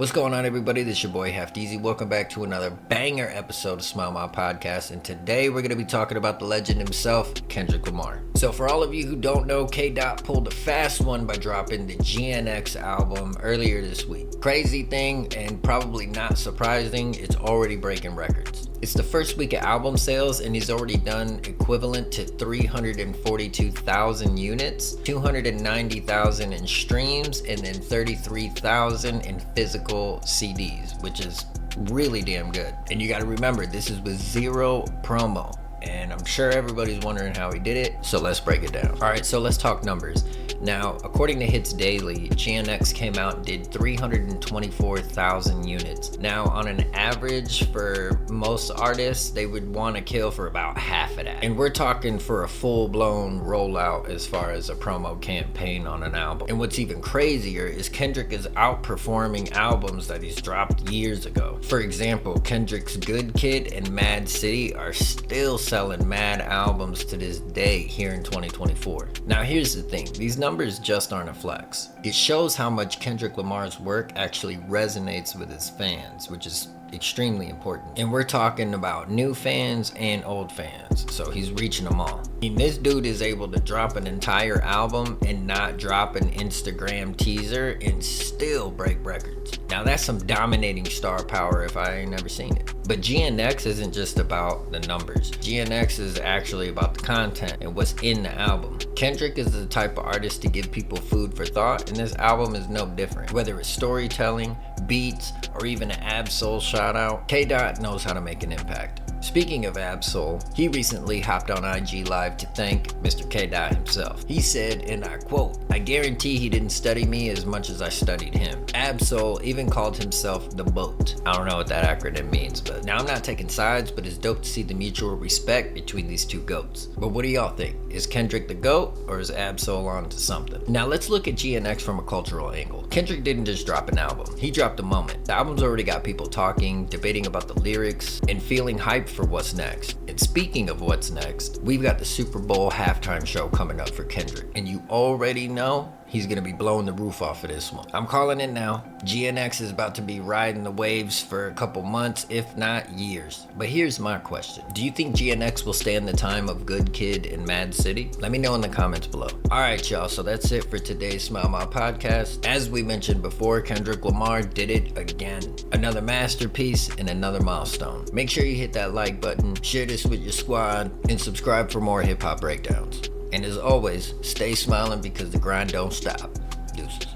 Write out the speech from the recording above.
What's going on, everybody? This is your boy Half Deezy. Welcome back to another banger episode of Smile Mah Podcast. And today we're going to be talking about the legend himself, Kendrick Lamar. So for all of you who don't know, K-Dot pulled a fast one by dropping the GNX album earlier this week. Crazy thing, and probably not surprising, it's already breaking records. It's the first week of album sales, and he's already done equivalent to 342,000 units, 290,000 in streams, and then 33,000 in physical CDs, which is really damn good. And you got to remember, this is with zero promo. And I'm sure everybody's wondering how he did it, so let's break it down. All right, so let's talk numbers. Now, according to Hits Daily, GNX came out and did 324,000 units. Now, on an average for most artists, they would want to kill for about half of that. And we're talking for a full-blown rollout as far as a promo campaign on an album. And what's even crazier is Kendrick is outperforming albums that he's dropped years ago. For example, Kendrick's Good Kid and Mad City are still selling mad albums to this day here in 2024. Now here's the thing, these numbers just aren't a flex. It shows how much Kendrick Lamar's work actually resonates with his fans, which is extremely important. And we're talking about new fans and old fans, so he's reaching them all. I mean, this dude is able to drop an entire album and not drop an Instagram teaser and still break records. Now that's some dominating star power if I ain't never seen it. But GNX isn't just about the numbers. GNX is actually about the content and what's in the album. Kendrick is the type of artist to give people food for thought, and this album is no different. Whether it's storytelling, beats, or even an Ab-Soul shout out, K-Dot knows how to make an impact. Speaking of Ab-Soul, he recently hopped on IG Live to thank Mr. K-Dot himself. He said, and I quote, "I guarantee he didn't study me as much as I studied him." Ab-Soul even called himself the GOAT. I don't know what that acronym means, but now I'm not taking sides, but it's dope to see the mutual respect between these two GOATs. But what do y'all think? Is Kendrick the GOAT, or is Ab-Soul on to something? Now let's look at GNX from a cultural angle. Kendrick didn't just drop an album, he dropped a moment. The album's already got people talking, debating about the lyrics, and feeling hyped for what's next. And speaking of what's next, we've got the Super Bowl halftime show coming up for Kendrick, and you already know he's gonna be blowing the roof off of this one. I'm calling it now. GNX is about to be riding the waves for a couple months, if not years. But here's my question. Do you think GNX will stand the time of Good Kid and Mad City? Let me know in the comments below. Alright y'all, so that's it for today's Smile Mah Podcast. As we mentioned before, Kendrick Lamar did it again. Another masterpiece and another milestone. Make sure you hit that like button, share this with your squad, and subscribe for more hip hop breakdowns. And as always, stay smiling because the grind don't stop. Deuces.